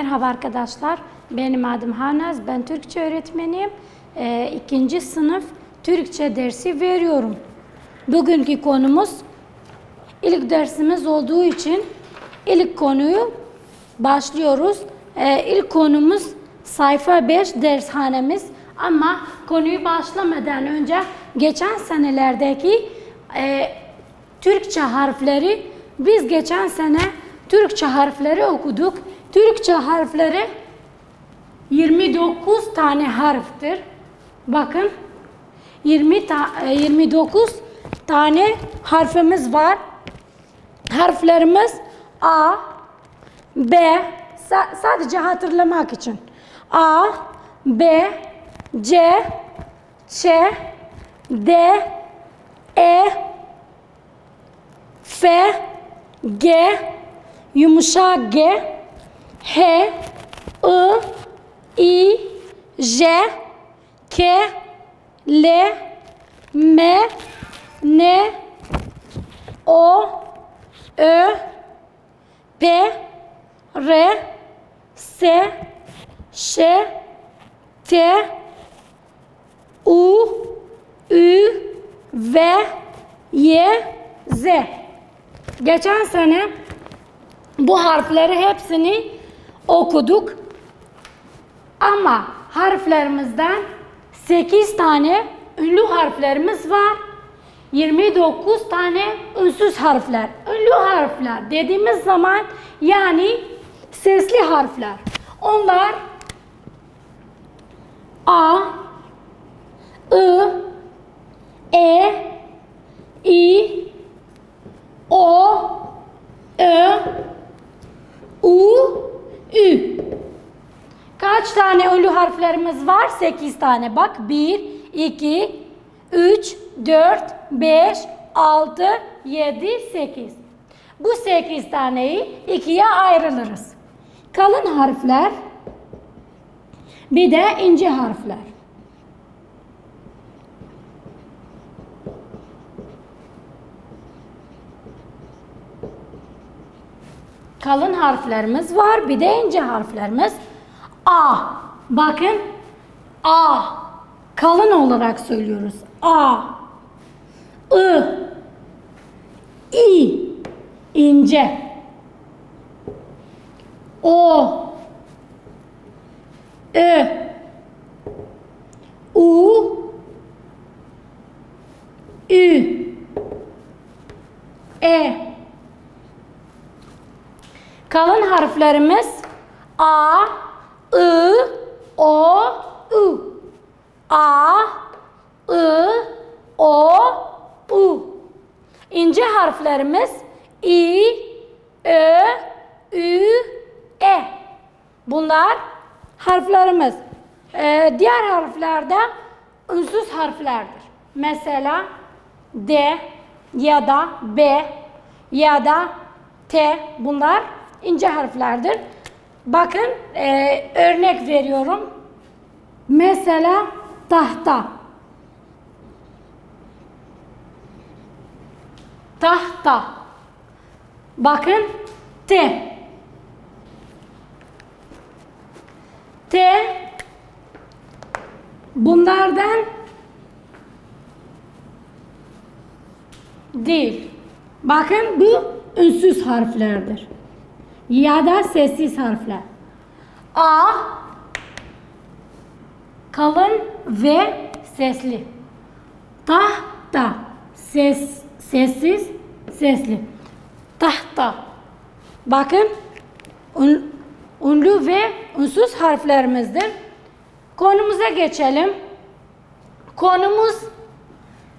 Merhaba arkadaşlar, benim adım Hanaz, ben Türkçe öğretmeniyim. 2. sınıf Türkçe dersi veriyorum. Bugünkü konumuz ilk dersimiz olduğu için ilk konuyu başlıyoruz. İlk konumuz sayfa 5 dershanemiz. Ama konuyu başlamadan önce geçen senelerdeki Türkçe harfleri biz geçen sene Türkçe harfleri okuduk. Türkçe harfleri 29 tane harftir. Bakın 29 tane harfimiz var. Harflerimiz A, B, sadece hatırlamak için. A, B, C, Ç, D, E, F, G, yumuşak G, H, I, J, K, L, M, N, O, Ö, P, R, S, Ş, T, U, Ü, V, Y, Z. Geçen sene bu harfleri hepsini okuduk. Ama harflerimizden 8 tane ünlü harflerimiz var. 29 tane ünsüz harfler. Ünlü harfler dediğimiz zaman yani sesli harfler. Onlar A, I, E, I, O, Ö, U, Ü. Kaç tane ünlü harflerimiz var? 8 tane. Bak 1, 2, 3, 4, 5, 6, 7, 8. Bu 8 taneyi ikiye ayrılırız. Kalın harfler, bir de ince harfler. Kalın harflerimiz var, bir de ince harflerimiz. A. Bakın. A. Kalın olarak söylüyoruz. A. I. İnce. O. Ö. U. Ü. E. Kalın harflerimiz A, I, O, U. A, I, O, U. İnce harflerimiz İ, Ö, Ü, E. Bunlar harflerimiz. Diğer harfler de ünsüz harflerdir. Mesela D ya da B ya da T, bunlar ince harflerdir. Bakın örnek veriyorum. Mesela tahta. Tahta. Bakın T. T bunlardan değil. Bakın bu ünsüz harflerdir. Ya da sessiz harfler. A kalın ve sesli. Tahta sessiz sesli. Tahta. Bakın ünlü ve ünsüz harflerimizdir. Konumuza geçelim. Konumuz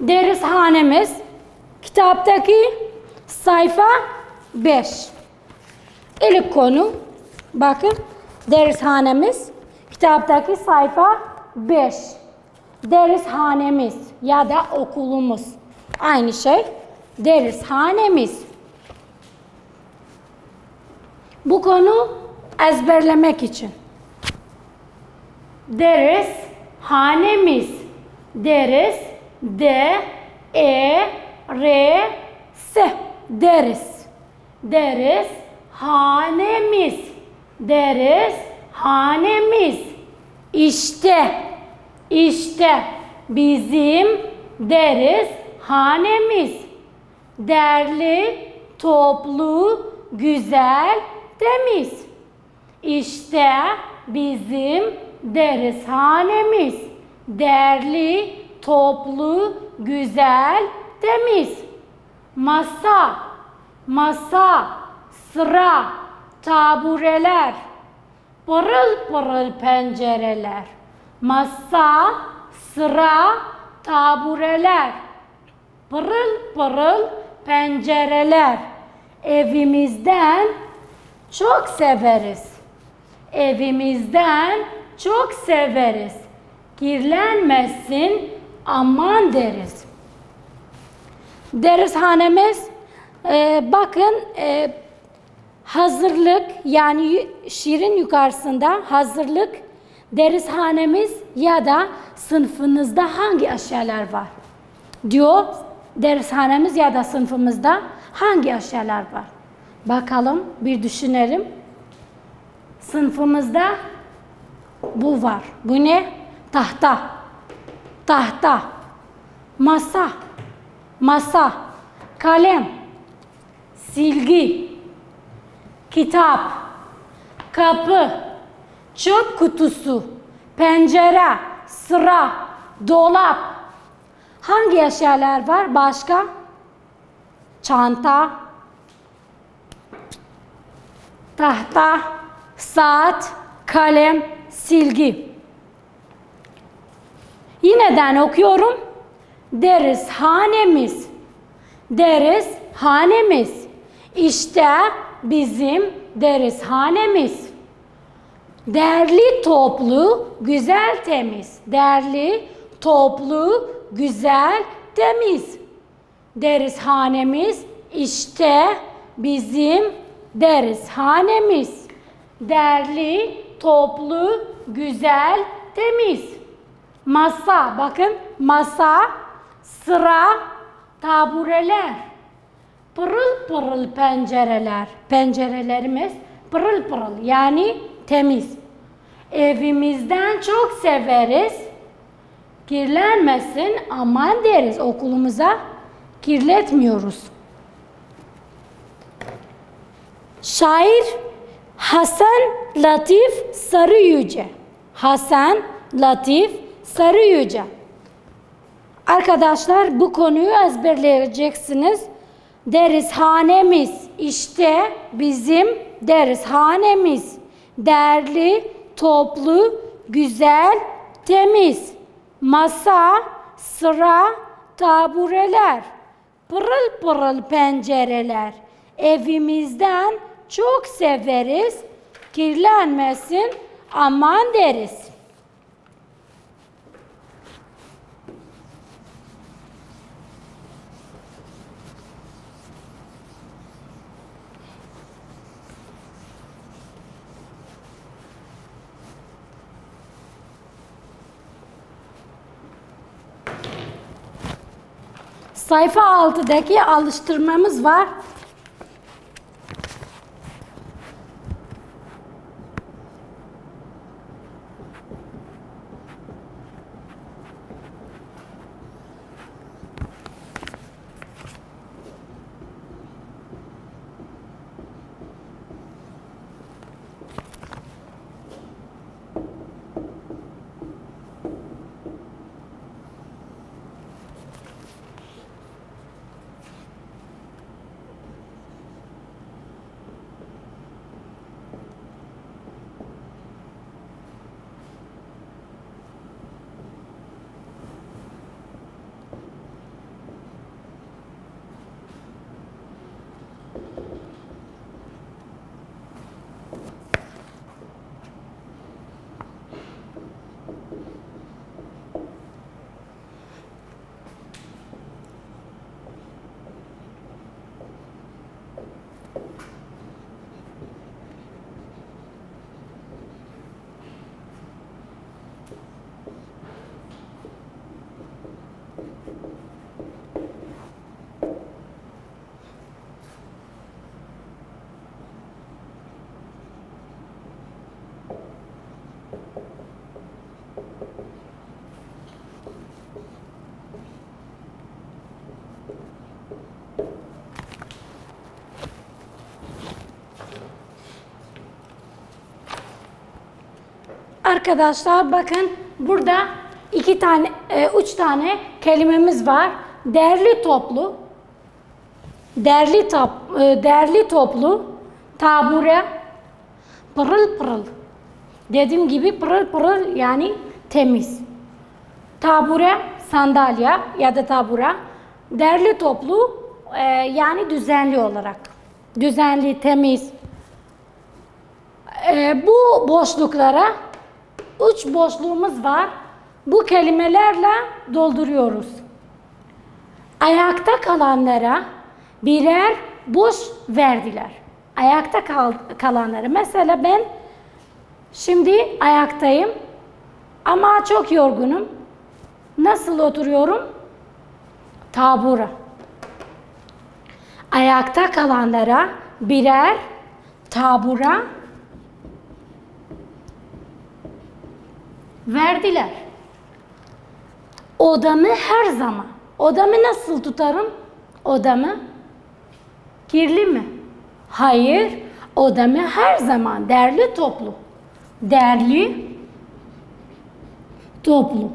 dershanemiz. Kitaptaki sayfa 5. İlk konu, bakın, dershanemiz, kitaptaki sayfa 5. Dershanemiz ya da okulumuz. Aynı şey, dershanemiz. Bu konu ezberlemek için. Dershanemiz. Ders, D, E, R, S. Ders. Ders. Hanemiz. deriz hanemiz. İşte, işte bizim deriz hanemiz. Derli, toplu, güzel, temiz. İşte bizim deriz hanemiz. Derli, toplu, güzel, temiz. Masa, masa, sıra, tabureler, pırıl pırıl pencereler. Masa, sıra, tabureler, pırıl pırıl pencereler. Evimizden çok severiz. Evimizden çok severiz. Kirlenmesin aman deriz. Dershanemiz bakın hazırlık, yani şiirin yukarısında hazırlık, dershanemiz ya da sınıfınızda hangi eşyalar var diyor. Dershanemiz ya da sınıfımızda hangi eşyalar var? Bakalım, bir düşünelim. Sınıfımızda bu var. Bu ne? Tahta. Tahta. Masa. Masa. Kalem. Silgi. Kitap. Kapı. Çöp kutusu. Pencere. Sıra. Dolap. Hangi eşyalar var başka? Çanta. Tahta. Saat. Kalem. Silgi. Yineden okuyorum. Dershanemiz. Dershanemiz. İşte bizim dershanemiz. Derli, toplu, güzel, temiz. Derli, toplu, güzel, temiz. Dershanemiz işte bizim dershanemiz. Derli, toplu, güzel, temiz. Masa, bakın masa, sıra, tabureler, pırıl pırıl pencereler. Pencerelerimiz pırıl pırıl, yani temiz. Evimizden çok severiz. Kirlenmesin aman deriz. Okulumuza kirletmiyoruz. Şair Hasan Latif Sarıyüce. Hasan Latif Sarıyüce. Arkadaşlar bu konuyu ezberleyeceksiniz. Dershanemiz işte bizim dershanemiz. Derli, toplu, güzel, temiz. Masa, sıra, tabureler, pırıl pırıl pencereler. Evimizden çok severiz. Kirlenmesin aman deriz. Sayfa 6'daki alıştırmamız var. Arkadaşlar bakın burada üç tane kelimemiz var. Derli toplu, derli toplu, tabure, pırıl pırıl. Dediğim gibi pırıl pırıl yani temiz. Tabure, sandalye ya da tabure. Derli toplu yani düzenli olarak. Düzenli, temiz. Bu boşluklara 3 boşluğumuz var. Bu kelimelerle dolduruyoruz. Ayakta kalanlara birer boş verdiler. Ayakta kalanlara. Mesela ben şimdi ayaktayım ama çok yorgunum. Nasıl oturuyorum? Tabura. Ayakta kalanlara birer tabura verdiler. Odamı her zaman. Odamı nasıl tutarım? Odamı kirli mi? Hayır. Odamı her zaman derli toplu. Derli toplu.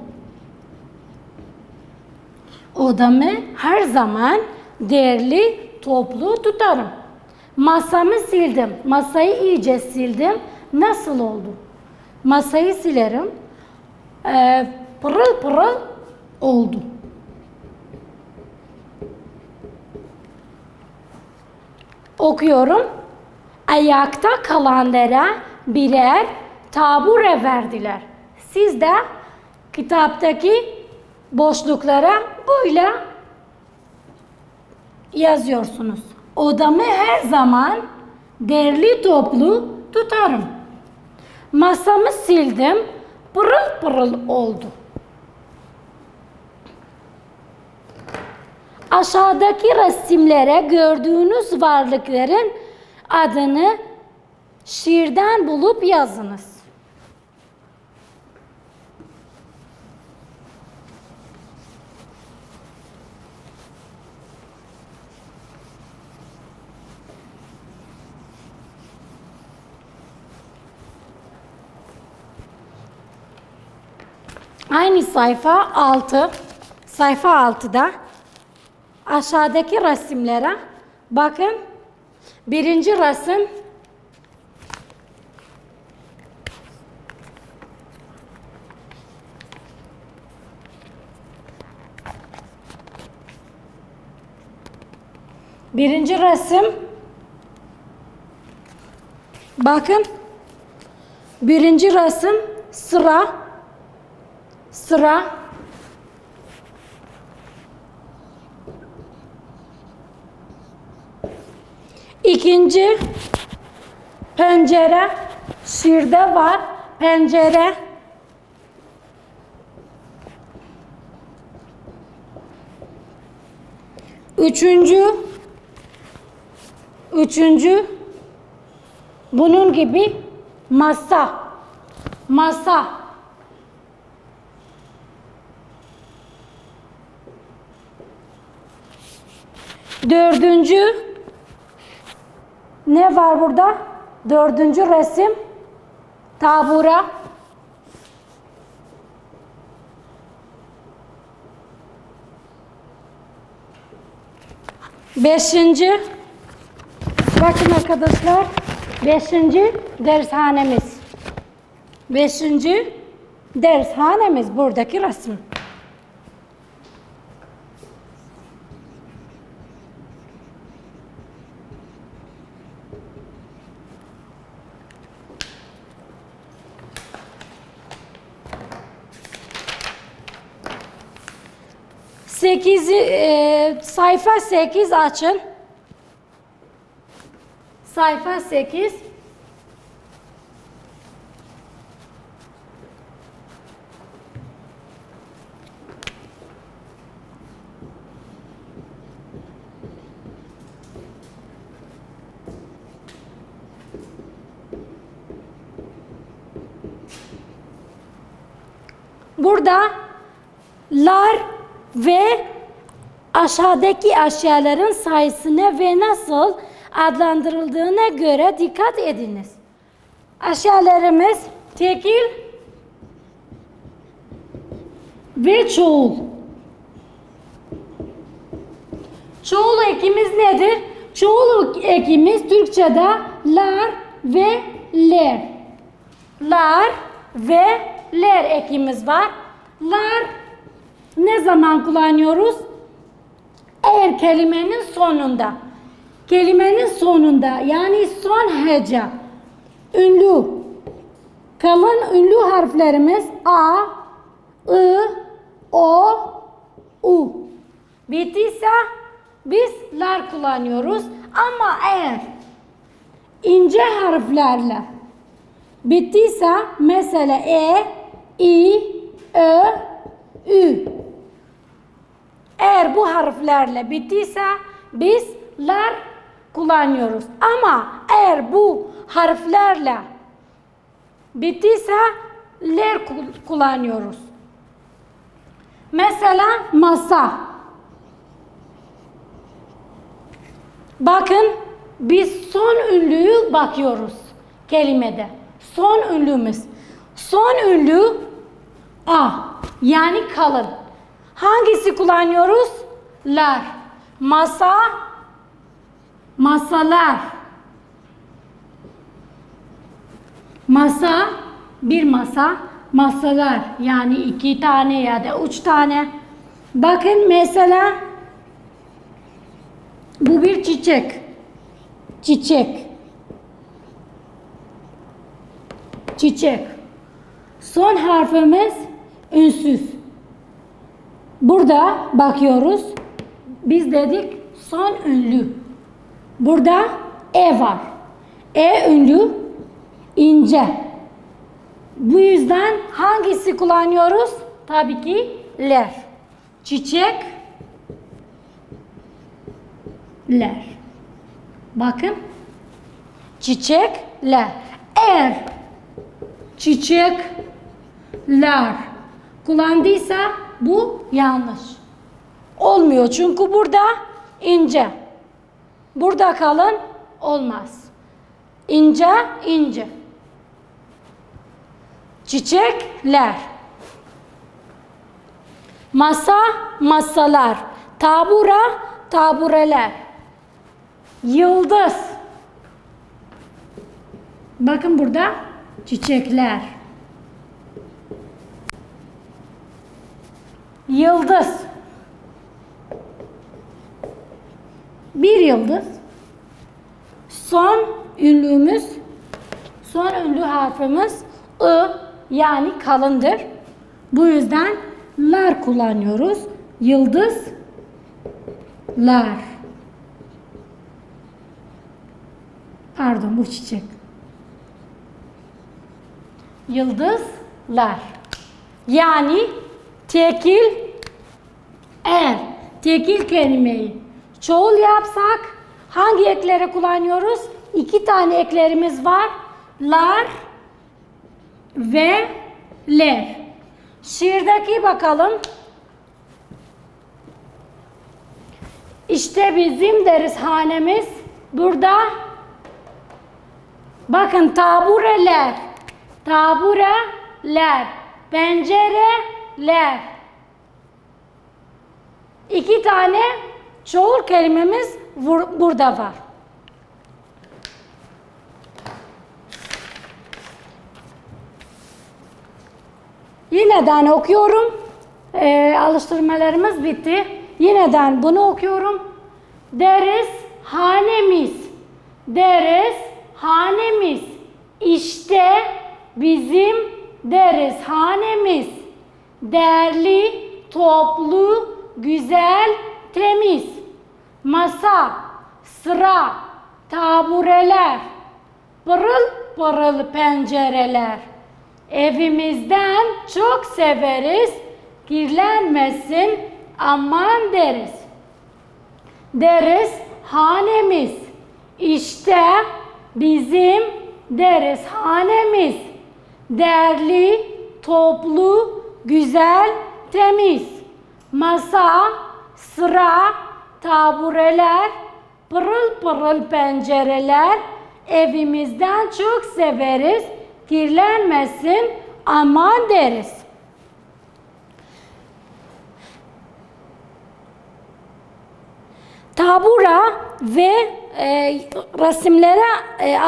Odamı her zaman derli toplu tutarım. Masamı sildim. Masayı iyice sildim. Nasıl oldu? Masayı silerim. Pırıl pırıl oldu. Okuyorum. Ayakta kalanlara birer tabure verdiler. Siz de kitaptaki boşluklara böyle yazıyorsunuz. Odamı her zaman derli toplu tutarım. Masamı sildim, pırıl pırıl oldu. Aşağıdaki resimlere gördüğünüz varlıkların adını şiirden bulup yazınız. Aynı sayfa 6. Sayfa 6'da aşağıdaki resimlere bakın. Birinci resim bakın. Birinci resim sıra. İkinci pencere. Şiirde var pencere. Üçüncü bunun gibi masa. Dördüncü ne var burada? Dördüncü resim tabura. Beşinci bakın arkadaşlar, beşinci dershanemiz. Beşinci dershanemiz buradaki resim. Sayfa 8 açın. Sayfa 8. Burada lar ve aşağıdaki eşyaların sayısına ve nasıl adlandırıldığına göre dikkat ediniz. Eşyalarımız tekil ve çoğul. Çoğul ekimiz nedir? Çoğul ekimiz Türkçe'de lar ve ler. Lar ve ler ekimiz var. Lar ne zaman kullanıyoruz? Eğer kelimenin sonunda. Kelimenin sonunda yani son hece. Ünlü. Kalın ünlü harflerimiz A, I, O, U. Bittiyse biz lar kullanıyoruz. Ama eğer ince harflerle bittiyse mesela E, I, Ö, Ü. Eğer bu harflerle bittiyse biz lar kullanıyoruz. Ama eğer bu harflerle bittiyse ler kullanıyoruz. Mesela masa. Bakın biz son ünlüyü bakıyoruz kelimede. Son ünlümüz. Son ünlü A yani kalın. Hangisi kullanıyoruz? Lar. Masa, masalar. Masa, bir masa, masalar. Yani 2 tane ya da 3 tane. Bakın mesela bu bir çiçek. Çiçek. Çiçek. Son harfimiz ünsüz. Burada bakıyoruz. Biz dedik son ünlü. Burada E var. E ünlü ince. Bu yüzden hangisi kullanıyoruz? Tabii ki ler. Çiçek ler. Bakın. Çiçekler. Eğer çiçekler kullandıysa bu yanlış. Olmuyor çünkü burada ince. Burada kalın olmaz. İnce, ince. Çiçekler. Masa, masalar. Tabura, tabureler. Yıldız. Bakın burada çiçekler. Yıldız. Bir yıldız. Son ünlümüz, son ünlü harfimiz I yani kalındır. Bu yüzden lar kullanıyoruz. Yıldızlar. Pardon bu çiçek. Yıldızlar. Yani tekil eğer tekil kelimeyi çoğul yapsak hangi ekleri kullanıyoruz? 2 tane eklerimiz var. Lar ve ler. Şiirdeki bakalım. İşte bizim dershanemiz burada. Bakın tabureler. Tabureler. Pencereler. 2 tane çoğul kelimemiz burada var. Yeniden okuyorum. Alıştırmalarımız bitti. Yeniden bunu okuyorum. Dershanemiz. Dershanemiz. İşte bizim dershanemiz. Değerli, toplu, güzel, temiz. Masa, sıra, tabureler, pırıl pırıl pencereler. Evimizden çok severiz, kirlenmesin aman deriz. Dershanemiz, işte bizim dershanemiz. Değerli, toplu, güzel, temiz. Masa, sıra, tabureler, pırıl pırıl pencereler. Evimizden çok severiz, kirlenmesin aman deriz. Tabura ve resimlere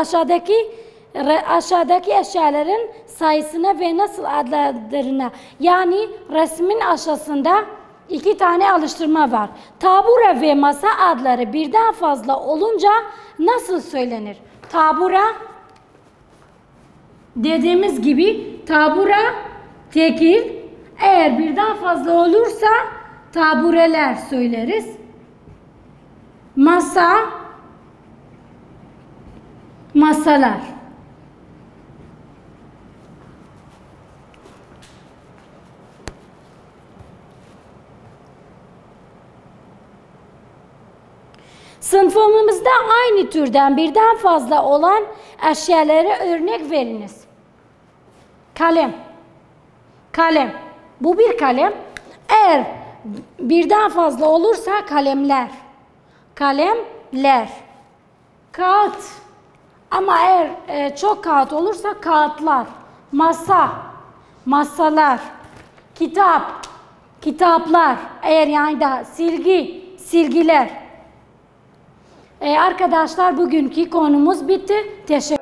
aşağıdaki eşyaların sayısına ve nasıl adlandırına. Yani resmin aşağısında 2 tane alıştırma var. Tabura ve masa adları birden fazla olunca nasıl söylenir? Tabura dediğimiz gibi tabura tekil. Eğer birden fazla olursa tabureler söyleriz. Masa, masalar. Sınıfımızda aynı türden birden fazla olan eşyalara örnek veriniz. Kalem. Kalem. Bu bir kalem. Eğer birden fazla olursa kalemler. Kalemler. Kağıt. Ama eğer çok kağıt olursa kağıtlar. Masa. Masalar. Kitap. Kitaplar. Eğer yani da silgi. Silgiler. Arkadaşlar bugünkü konumuz bitti. Teşekkür ederim.